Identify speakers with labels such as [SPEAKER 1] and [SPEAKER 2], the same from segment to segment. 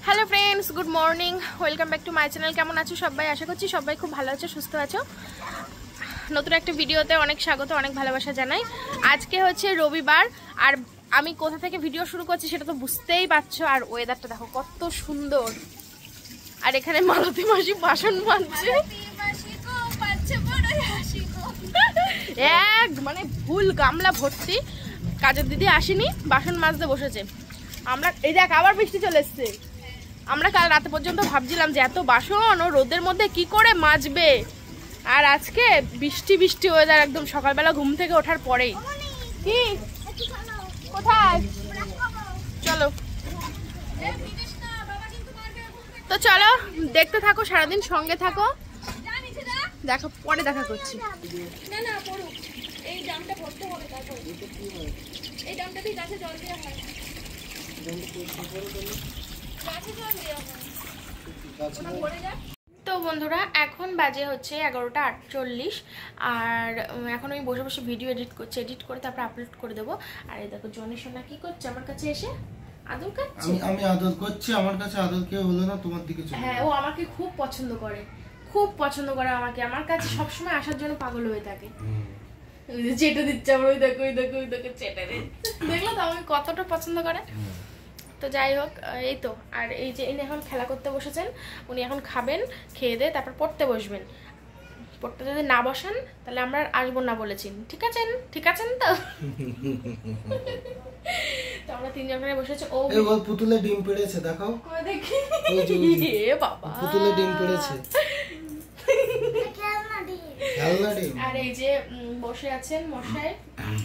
[SPEAKER 1] Hello friends, good morning, welcome back to my channel. কেমন আছো সবাই? আশা করছি সবাই খুব ভালো আছো, সুস্থ আছো। নতুন একটা ভিডিওতে অনেক স্বাগত, অনেক ভালোবাসা জানাই। আজকে হচ্ছে রবিবার, আর আমি কোথা থেকে ভিডিও শুরু করছি সেটা তো বুঝতেই পারছো। আর ওয়েদারটা দেখো কত সুন্দর। আর এখানে মালতী মাসি বাসন মাজছে, এক মানে ফুল গামলা ভর্তি। কাজের দিদি আসেনি, বাসন মাজতে বসেছে। আমরা এই দেখ আবার বৃষ্টি চলে এসছে। আমরা কাল রাতে পর্যন্ত ভাবছিলাম যে এত বাসন ও রোদের মধ্যে কি করে মাজবে, আর আজকে বৃষ্টি বৃষ্টি ওয়েদার, একদম সকালবেলা ঘুম থেকে ওঠার পরেই। কি কোথায় চলো, তো চলো দেখতে থাকো, সারাদিন সঙ্গে থাকো, দেখো পরে দেখা করছি। না না পড়ুক, এই জামটা ভরতে হবে, তারপর এই জামটা দিয়ে গাছে জল দেওয়া হয়, গাছে জল দেওয়া হয়। তো বন্ধুরা, এখন বাজে হচ্ছে 11:48, আর এখন আমি বসে বসে ভিডিও এডিট করছি। এডিট করে তারপর আপলোড করে দেবো। আর এই দেখো জনি সোনা কি করছে, আমার কাছে এসে আদর খাচ্ছে। আমি
[SPEAKER 2] আদর করছি, আমার কাছে আদর কেউ হলো না, তোমার দিকে চলে।
[SPEAKER 1] হ্যাঁ, ও আমাকে খুব পছন্দ করে, খুব পছন্দ করে আমাকে। আমার কাছে সবসময় আসার জন্য পাগল হয়ে থাকে। চেটে দিচ্ছে আমার, ওই দেখো ওই দেখো ওই দেখো চেটে দিচ্ছে। দেখলো তো আমাকে কতটা পছন্দ করে। তো যাই হোক, এই তো। আর এই যে ইনি এখন খেলা করতে বসেছেন, উনি এখন খাবেন, খেয়ে দিয়ে তারপর পড়তে বসবেন। পড়তে যদি না বসান তাহলে আমরা আসবো না বলেছি, ঠিক আছেন? ঠিক আছেন তো? তো আমরা তিনজন করে বসেছি। ও
[SPEAKER 2] পুতুলে ডিম পেড়েছে, দেখো
[SPEAKER 1] দেখি। এ বাবা,
[SPEAKER 2] পুতুলে ডিম পেড়েছে।
[SPEAKER 1] আর এই যে বসে আছেন মশাই,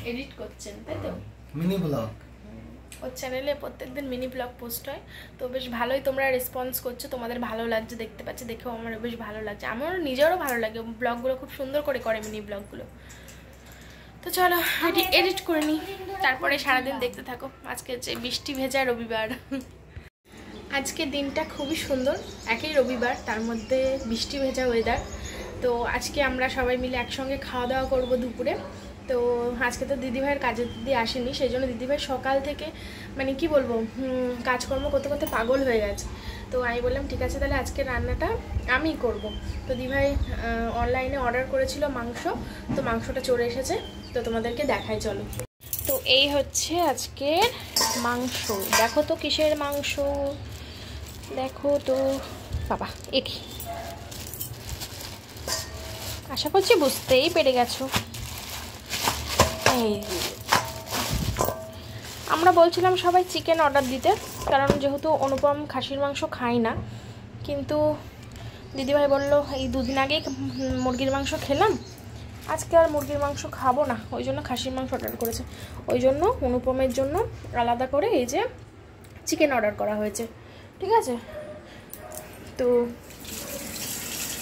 [SPEAKER 1] এডিট করছেন, তাই তো?
[SPEAKER 2] মিনি ব্লগ
[SPEAKER 1] ওর চ্যানেলে প্রত্যেকদিন মিনি ব্লগ পোস্ট হয়। তো বেশ ভালোই তোমরা রেসপন্স করছো, তোমাদের ভালো লাগছে, দেখতে পাচ্ছি, দেখেও আমার বেশ ভালো লাগছে। আমারও নিজেরও ভালো লাগে, ব্লগগুলো খুব সুন্দর করে করে মিনি ব্লগগুলো। তো চলো এডিট করে নিই, তারপরে সারাদিন দেখতে থাকো। আজকে হচ্ছে বৃষ্টি ভেজা রবিবার। আজকে দিনটা খুবই সুন্দর, একই রবিবার, তার মধ্যে বৃষ্টি ভেজা ওয়েদার। তো আজকে আমরা সবাই মিলে একসঙ্গে খাওয়া দাওয়া করবো দুপুরে। তো আজকে তো দিদিভাইয়ের কাজের দিদি আসেনি, সেই জন্য দিদিভাই সকাল থেকে মানে কি বলবো, কাজকর্ম করতে করতে পাগল হয়ে গেছে। তো আমি বললাম ঠিক আছে, তাহলে আজকে রান্নাটা আমিই করব। তো দিদিভাই অনলাইনে অর্ডার করেছিল মাংস, তো মাংসটা চলে এসেছে, তো তোমাদেরকে দেখাই চলো। তো এই হচ্ছে আজকের মাংস। দেখো তো কিসের মাংস, দেখো তো বাবা, একই আশা করছি বুঝতেই পেরে গেছো। আমরা বলছিলাম সবাই চিকেন অর্ডার দিতে, কারণ যেহেতু অনুপম খাসির মাংস খায় না, কিন্তু দিদিভাই বললো এই দুদিন আগেই মুরগির মাংস খেলাম, আজকে আর মুরগির মাংস খাবো না, ওই জন্য খাসির মাংস অর্ডার করেছে। ওই জন্য অনুপমের জন্য আলাদা করে এই যে চিকেন অর্ডার করা হয়েছে, ঠিক আছে? তো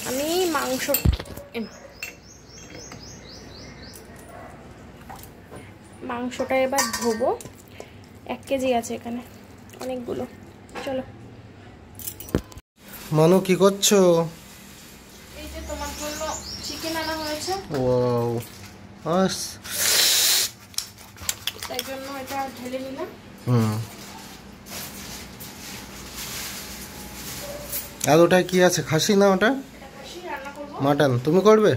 [SPEAKER 1] আমি মাংসটা এবার ধোবো। 1 কেজি আছে এখানে, অনেকগুলো। চলো।
[SPEAKER 2] মানু কি করছো?
[SPEAKER 1] এই যে তোমার জন্য চিকেন আনা হয়েছে।
[SPEAKER 2] ওয়াও, আস
[SPEAKER 1] তাই জন্য এটা ঢেলে নিলাম।
[SPEAKER 2] আর ওটা কি আছে, খাসি না ওটা?
[SPEAKER 1] খাসি রান্না করব।
[SPEAKER 2] মাটন তুমি করবে?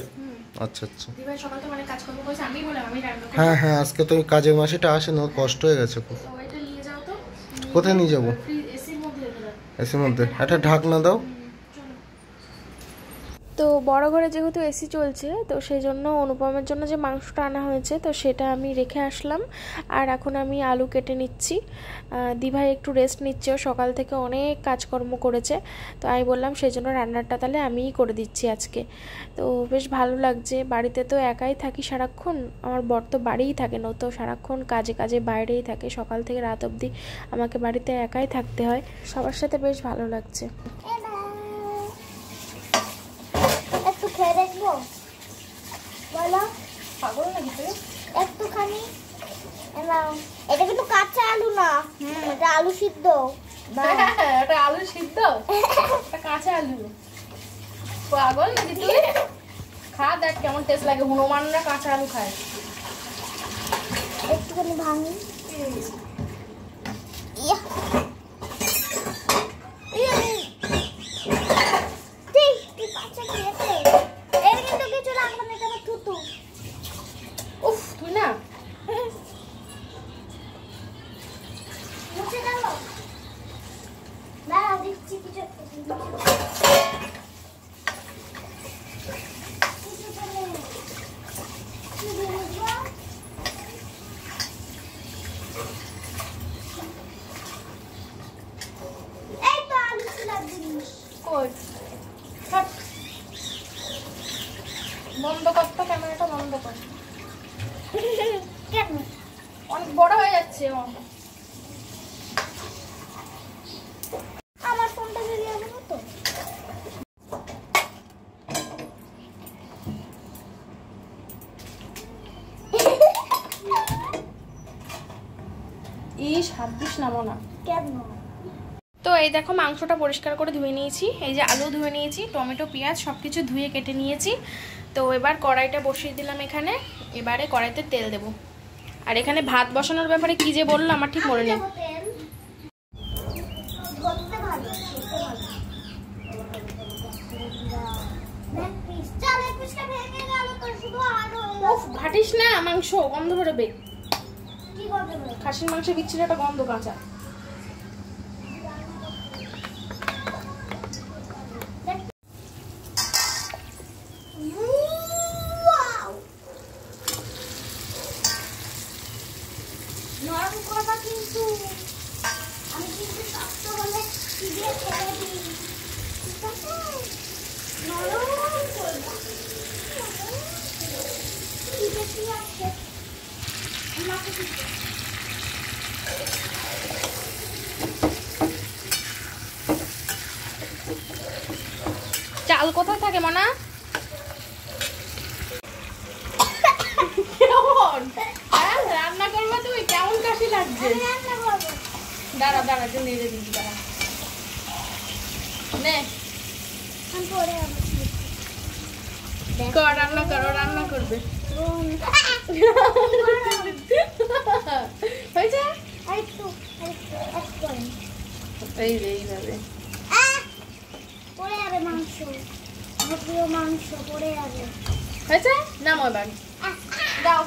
[SPEAKER 2] আচ্ছা আচ্ছা।
[SPEAKER 1] দিদিভাই সকাল থেকে অনেক কাজ করব কইছে, আমি বললাম আমি রান্না করব।
[SPEAKER 2] হ্যাঁ হ্যাঁ, আজকে তো কাজের মাসিটা আসে না, কষ্ট হয়ে গেছে খুব।
[SPEAKER 1] তো এটা নিয়ে যাও তো।
[SPEAKER 2] কোথায় নিয়ে যাবো?
[SPEAKER 1] এসির মধ্যে রেখে দাও।
[SPEAKER 2] এসির মধ্যে একটা ঢাকনা দাও।
[SPEAKER 1] তো বড় ঘরে যেহেতু এসি চলছে, তো সেই জন্য অনুপমের জন্য যে মাংসটা আনা হয়েছে, তো সেটা আমি রেখে আসলাম। আর এখন আমি আলু কেটে নিচ্ছি। দিভাই একটু রেস্ট নিচ্ছে, সকাল থেকে অনেক কাজকর্ম করেছে। তো আমি বললাম সেই জন্য রান্নাটা তাহলে আমিই করে দিচ্ছি আজকে। তো বেশ ভালো লাগছে, বাড়িতে তো একাই থাকি সারাক্ষণ, আমার বর তো বাড়িই থাকে না, তো সারাক্ষণ কাজে কাজে বাইরেই থাকে, সকাল থেকে রাত অবধি আমাকে বাড়িতে একাই থাকতে হয়। সবার সাথে বেশ ভালো লাগছে।
[SPEAKER 3] খেয়ে দেখবো বলো,
[SPEAKER 1] পাগল নাকি তুই?
[SPEAKER 3] একটুখানি। এটা কিন্তু কাঁচা আলু না, এটা আলু সিদ্ধ।
[SPEAKER 1] এটা আলু সিদ্ধ, এটা কাঁচা আলু। পাগল নাকি তুই? খা দেখ কেমন টেস্ট লাগে, হনুমানরা কাঁচা আলু খায়।
[SPEAKER 3] একটুখানি ভাঙি। মুছে দাও দাঁড়াও দিচ্ছি কিছু এই তো আলু ছিলাম জিনিস
[SPEAKER 1] কই থাক। বন্ধ কর তো, ক্যামেরাটা বন্ধ কর।
[SPEAKER 3] কেন
[SPEAKER 1] অনেক বড় হয়ে যাচ্ছে।
[SPEAKER 3] আমার ফোনটা বেরিয়ে যাবে না তো?
[SPEAKER 1] ইস, হাত দিস নামো না।
[SPEAKER 3] কেন?
[SPEAKER 1] তো এই দেখো মাংসটা পরিষ্কার করে ধুয়ে নিয়েছি, এই যে আলু ধুয়ে নিয়েছি, টমেটো পেঁয়াজ সব কিছু ধুয়ে কেটে নিয়েছি। তো এবার কড়াইটা বসিয়ে দিলাম এখানে, এবারে কড়াইতে তেল দেব। আর এখানে ভাত বসানোর ব্যাপারে কি যে বললো আমার ঠিক মনে নেই।
[SPEAKER 3] ধরতে ভালো, খেতে ভালো। দেখ পিস, চল এই পিসটা ভেঙে গেল তো শুধু আলু।
[SPEAKER 1] উফ, ঘাটিস না, মাংস গন্ধ বেরোবে।
[SPEAKER 3] কি করবে?
[SPEAKER 1] খাসির মাংস বিচ্ছিরি একটা গন্ধ কাঁচা।
[SPEAKER 3] নরম করবা কিন্তু, আমি কিন্তু শক্ত হলে চিবিয়ে ফেলে দিই, ঠিক আছে? নরম করবা, চিবিয়ে ঠিক আছে। আমাকে দিতে
[SPEAKER 1] চাল কোথায় থাকে মনা? কেমন রান্না করবা তুমি? কেমন কাশি লাগছে?
[SPEAKER 3] আমি রান্না করবো।
[SPEAKER 1] দাঁড়া দাঁড়া, একটু নেড়ে দিচ্ছি, দাঁড়া। নে
[SPEAKER 3] আমি পরে আবার
[SPEAKER 1] কর, রান্না করো, রান্না করবে। হয়েছে?
[SPEAKER 3] আরেকটু
[SPEAKER 1] এই রে, এইভাবে
[SPEAKER 3] পড়ে যাবে মাংস, আমার প্রিয় মাংস পড়ে যাবে।
[SPEAKER 1] হয়েছে? নামো এবার, দাও।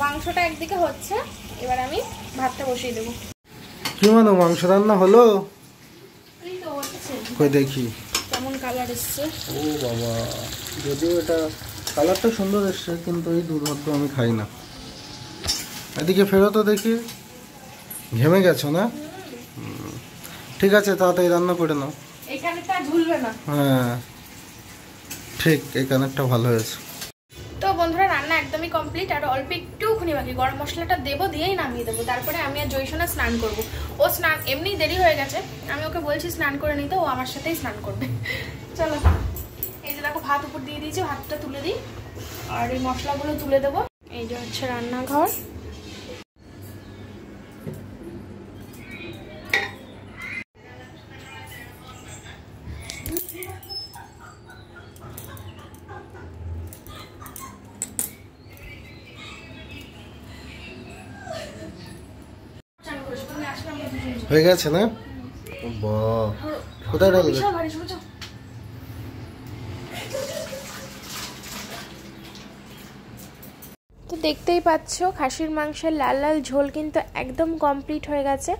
[SPEAKER 1] মাংসটা একদিকে হচ্ছে, এবার আমি ভাতটা বসিয়ে দেবো।
[SPEAKER 2] কি মানে মাংস রান্না হলো?
[SPEAKER 1] এই তো হচ্ছে,
[SPEAKER 2] কই দেখি।
[SPEAKER 1] কেমন কালার এসছে।
[SPEAKER 2] ও বাবা, যদিও এটা কালারটা সুন্দর এসছে, কিন্তু এই দুর্ভাগ্য আমি খাই না। এদিকে ফেরো তো দেখি। ঘেমে গেছো না? ঠিক আছে, তাড়াতাড়ি রান্না করে নাও।
[SPEAKER 1] এখানেটা ঝুলবে না।
[SPEAKER 2] হ্যাঁ ঠিক, এই কানেরটা ভালো হয়েছে।
[SPEAKER 1] তো বন্ধুরা, রান্না একদমই কমপ্লিট, আর অল্প একটুখানি বাকি। গরম মশলাটা দেবো, দিয়েই নামিয়ে দেবো। তারপরে আমি আর জয়সোনা স্নান করব। ও স্নান এমনি দেরি হয়ে গেছে, আমি ওকে বলছি স্নান করে নিতে, ও আমার সাথেই স্নান করবে। চলো, এই যে দেখো ভাত উপর দিয়ে দিয়েছি, ভাতটা তুলে দিই, আর এই মশলাগুলো তুলে দেবো। এই যে হচ্ছে রান্নাঘর।
[SPEAKER 2] হয়ে গেছে না? বাহ, কোথায় ডালবে?
[SPEAKER 1] তো দেখতেই পাচ্ছ খাসির মাংসের লাল লাল ঝোল কিন্তু একদম কমপ্লিট হয়ে গেছে,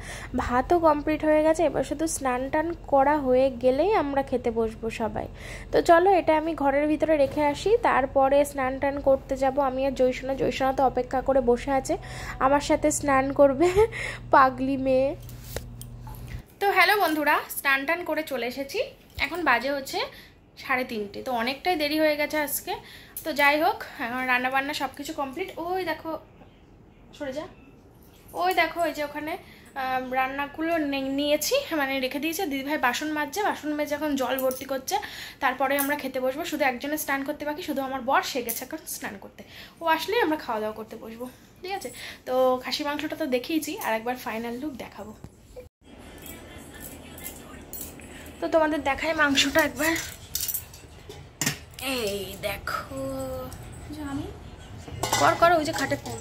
[SPEAKER 1] ভাতও কমপ্লিট হয়ে গেছে। এবার শুধু স্নান টান করা হয়ে গেলেই আমরা খেতে বসবো সবাই। তো চলো, এটা আমি ঘরের ভিতরে রেখে আসি, তারপরে স্নান টান করতে যাব আমি আর জয়সোনা। জয়সোনা তো অপেক্ষা করে বসে আছে, আমার সাথে স্নান করবে, পাগলি মেয়ে। তো হ্যালো বন্ধুরা, স্নান টান করে চলে এসেছি, এখন বাজে হচ্ছে 3:30। তো অনেকটাই দেরি হয়ে গেছে আজকে। তো যাই হোক, এখন রান্নাবান্না সব কিছু কমপ্লিট। ওই দেখো, সরে যা, ওই দেখো, এই যে ওখানে রান্নাগুলো নিয়েছি, মানে রেখে দিয়েছে। দিদিভাই বাসন মাজছে, বাসন মেজে এখন জল ভর্তি করছে, তারপরে আমরা খেতে বসবো। শুধু একজনের স্নান করতে বাকি, শুধু আমার বর, সে গেছে এখন স্নান করতে। ও আসলেই আমরা খাওয়া দাওয়া করতে বসবো, ঠিক আছে? তো খাসি মাংসটা তো দেখিয়েছি, আর একবার ফাইনাল লুক দেখাবো। তো তোমাদের দেখাই মাংসটা একবার। এই দেখো, আমি কর কর, ওই যে খাটে ফোন,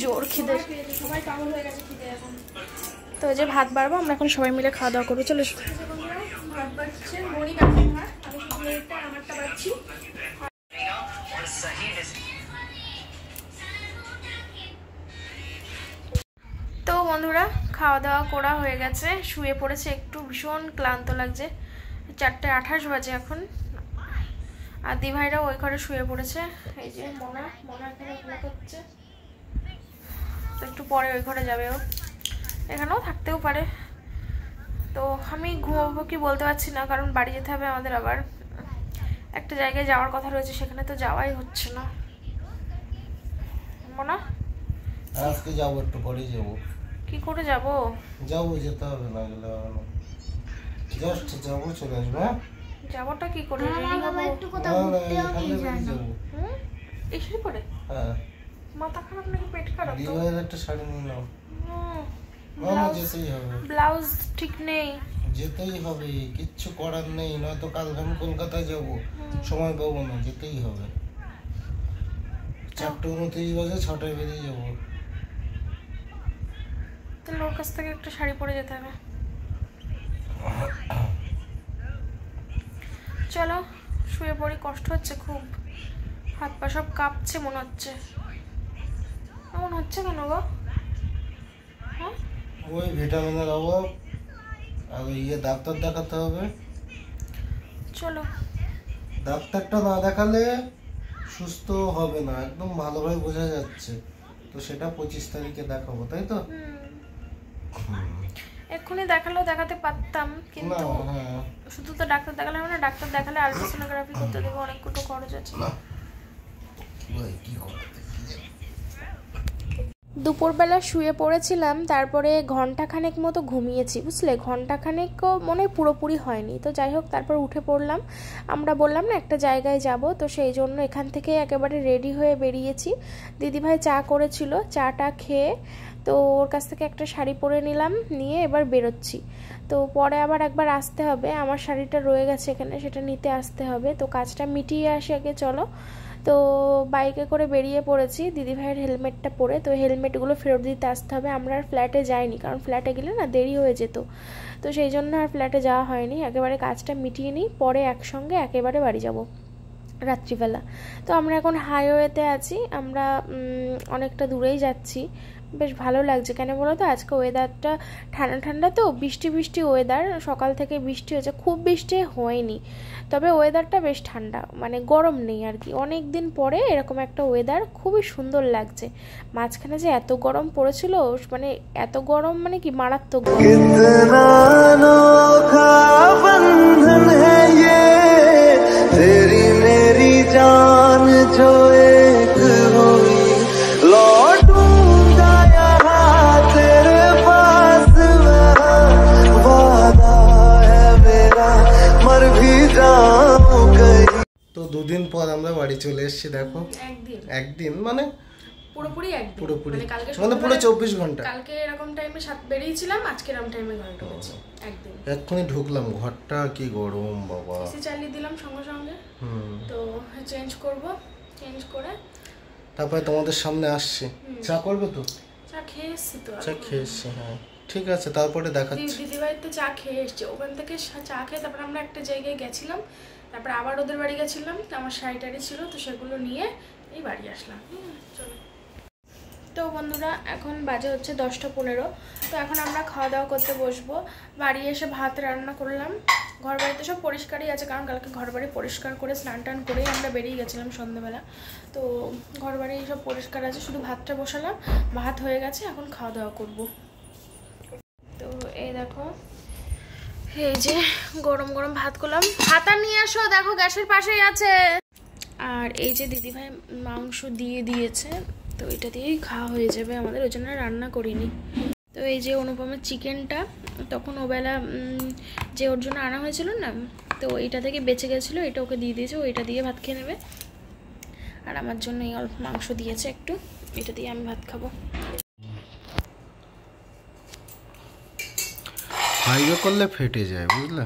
[SPEAKER 1] জোর খিদে, সবাই পাগল হয়ে গেছে খিদে এখন। তো ওই যে ভাত বাড়বো, আমরা এখন সবাই মিলে খাওয়া দাওয়া করবো। চলো, ভাত বাজছে, ঘড়ি কাছে আমার, আমি শুধু এটা আমারটা বাজছি। তো বন্ধুরা খাওয়া দাওয়া করা হয়ে গেছে, শুয়ে পড়েছে, একটু ভীষণ ক্লান্ত লাগছে। 4:28 বাজে এখন। আর দি ভাইরাও ওই ঘরে শুয়ে পড়েছে। এই যে মোনা এখানে ঘুমা করছে, তো একটু পরে ওই ঘরে যাবে ও, এখানেও থাকতেও পারে। তো আমি ঘুমাবো কি বলতে পারছি না, কারণ বাড়ি যেতে হবে আমাদের, আবার একটা জায়গায় যাওয়ার কথা রয়েছে, সেখানে তো যাওয়াই হচ্ছে না। মোনা
[SPEAKER 2] আজকে যাবো, একটু পরেই যাবো।
[SPEAKER 1] কি করে যাব?
[SPEAKER 2] যাবো, যেতে হবে, না গেলে হবে না। জাস্ট যাবো, চলে আসবো। হ্যাঁ,
[SPEAKER 1] যাবোটা কি করে? রেডি হবো?
[SPEAKER 3] একটু কোথাও ঘুরতেও নিয়ে যায় না।
[SPEAKER 1] এসে পড়ে
[SPEAKER 2] হ্যাঁ,
[SPEAKER 1] মাথা খারাপ নাকি পেট খারাপ? তো
[SPEAKER 2] দিওয়ার একটা শাড়ি নিয়ে নাও। না, যেতেই হবে।
[SPEAKER 1] ব্লাউজ ঠিক নেই।
[SPEAKER 2] যেতেই হবে, কিচ্ছু করার নেই, নয়তো কাল আমি কলকাতায় যাব, সময় পাবো না, যেতেই হবে। 4:29 বাজে, 6টায় বেরিয়ে যাবো।
[SPEAKER 1] তাহলে ওর কাছ থেকে একটা শাড়ি পরে যেতে হবে। চলো শুয়ে পড়ি, কষ্ট হচ্ছে খুব, হাত পা সব কাঁপছে মনে হচ্ছে। এমন হচ্ছে কেন গো? হ্যাঁ,
[SPEAKER 2] ওই ভিটামিনের অভাব, আর ডাক্তার দেখাতে হবে।
[SPEAKER 1] চলো।
[SPEAKER 2] ডাক্তারটা না দেখালে সুস্থ হবে না, একদম ভালোভাবে বোঝা যাচ্ছে। তো সেটা 25 তারিখে দেখাবো, তাই তো?
[SPEAKER 1] এক্ষুনি দেখালেও দেখাতে পারতাম, কিন্তু
[SPEAKER 2] হ্যাঁ,
[SPEAKER 1] শুধু তো ডাক্তার দেখালে হবে না, ডাক্তার দেখালে আলট্রাসোনোগ্রাফি করতে দেবে, অনেকগুলো খরচ আছে।
[SPEAKER 2] কি করতে
[SPEAKER 1] দুপুরবেলা শুয়ে পড়েছিলাম, তারপরে ঘন্টাখানেক মতো ঘুমিয়েছি, বুঝলে, ঘন্টাখানেকও মনে পুরোপুরি হয়নি। তো যাই হোক, তারপর উঠে পড়লাম। আমরা বললাম না একটা জায়গায় যাব, তো সেই জন্য এখান থেকে একেবারে রেডি হয়ে বেরিয়েছি। দিদিভাই চা করেছিল, চাটা খেয়ে তো ওর কাছ থেকে একটা শাড়ি পরে নিলাম, নিয়ে এবার বেরোচ্ছি। তো পরে আবার একবার আসতে হবে, আমার শাড়িটা রয়ে গেছে এখানে, সেটা নিতে আসতে হবে। তো কাজটা মিটিয়ে আসি আগে, চলো। তো বাইকে করে বেরিয়ে পড়েছি দিদিভাইয়ের হেলমেটটা পরে। তো হেলমেটগুলো ফেরত দিতে আসতে হবে। আমরা আর ফ্ল্যাটে যাইনি, কারণ ফ্ল্যাটে গেলে না দেরি হয়ে যেত, তো সেই জন্য আর ফ্ল্যাটে যাওয়া হয়নি। একেবারে কাজটা মিটিয়ে নিই, পরে একসঙ্গে একেবারে বাড়ি যাব রাত্রিবেলা। তো আমরা এখন হাইওয়েতে আছি, আমরা অনেকটা দূরেই যাচ্ছি। বেশ ভালো লাগছে, কেন বলো তো, আজকে ওয়েদারটা ঠান্ডা ঠান্ডা, তো বৃষ্টি বৃষ্টি ওয়েদার, সকাল থেকে বৃষ্টি হয়েছে, খুব বৃষ্টি হয়নি, তবে ওয়েদারটা বেশ ঠান্ডা, মানে গরম নেই আর কি। অনেক দিন পরে এরকম একটা ওয়েদার, খুবই সুন্দর লাগছে। মাঝখানে যে এত গরম পড়েছিল, মানে এত গরম মানে কি মারাত্মক
[SPEAKER 2] তো দুদিন পর আমরা বাড়ি চলে এসেছি, দেখো। একদিন মানে
[SPEAKER 1] পুরোপুরি
[SPEAKER 2] পুরোপুরি
[SPEAKER 1] মানে
[SPEAKER 2] পুরো 24 ঘন্টা।
[SPEAKER 1] কালকে এরকম টাইমে বেরিয়েছিলাম, আজকে এরকম টাইমে ঘরে ঢুকেছি, একদিন।
[SPEAKER 2] এক্ষুনি ঢুকলাম, ঘরটা কি গরম বাবা।
[SPEAKER 1] এসি চালিয়ে দিলাম সঙ্গে সঙ্গে। তো চেঞ্জ করব, চেঞ্জ করে
[SPEAKER 2] তারপরে তোমাদের সামনে আসছি। চা করবে তো?
[SPEAKER 1] চা খেয়ে এসছি তো।
[SPEAKER 2] চা খেয়ে এসছি, হ্যাঁ ঠিক আছে, তারপরে দেখাচ্ছি।
[SPEAKER 1] দিদিবাড়িতে চা খেয়ে এসছি, ওখান থেকে চা খেয়ে তারপর আমরা একটা জায়গায় গেছিলাম, তারপর আবার ওদের বাড়ি গেছিলাম, তো আমার শাড়ি টাড়ি ছিল, তো সেগুলো নিয়ে এই বাড়ি আসলাম। চলো। তো বন্ধুরা এখন বাজে হচ্ছে 10:15। তো এখন আমরা খাওয়া দাওয়া করতে বসবো। বাড়ি এসে ভাত রান্না করলাম, ঘর বাড়িতে সব পরিষ্কারই আছে, কারণ কালকে ঘর বাড়ি পরিষ্কার করে স্নান টান করেই আমরা বেরিয়ে গেছিলাম সন্ধ্যাবেলা। তো ঘর বাড়ি সব পরিষ্কার আছে, শুধু ভাতটা বসালাম, ভাত হয়ে গেছে, এখন খাওয়া দাওয়া করবো। তো এই দেখো, এই যে গরম গরম ভাত করলাম, ভাতটা নিয়ে আসো, দেখো গ্যাসের পাশেই আছে। আর এই যে দিদিভাই মাংস দিয়ে দিয়েছে, তো এটা দিয়েই খাওয়া হয়ে যাবে আমাদের, ওই জন্য রান্না করিনি। তো এই যে অনুপমের চিকেনটা, তখন ওবেলা যে ওর জন্য আনা হয়েছিল না, তো এটা থেকে বেঁচে গেছিলো, এটা ওকে দিয়ে দিয়েছে, ও এটা দিয়ে ভাত খেয়ে নেবে। আর আমার জন্য এই অল্প মাংস দিয়েছে একটু, এটা দিয়ে আমি ভাত খাবো।
[SPEAKER 2] হাইওয়ে করলে ফেটে যায়, বুঝলে।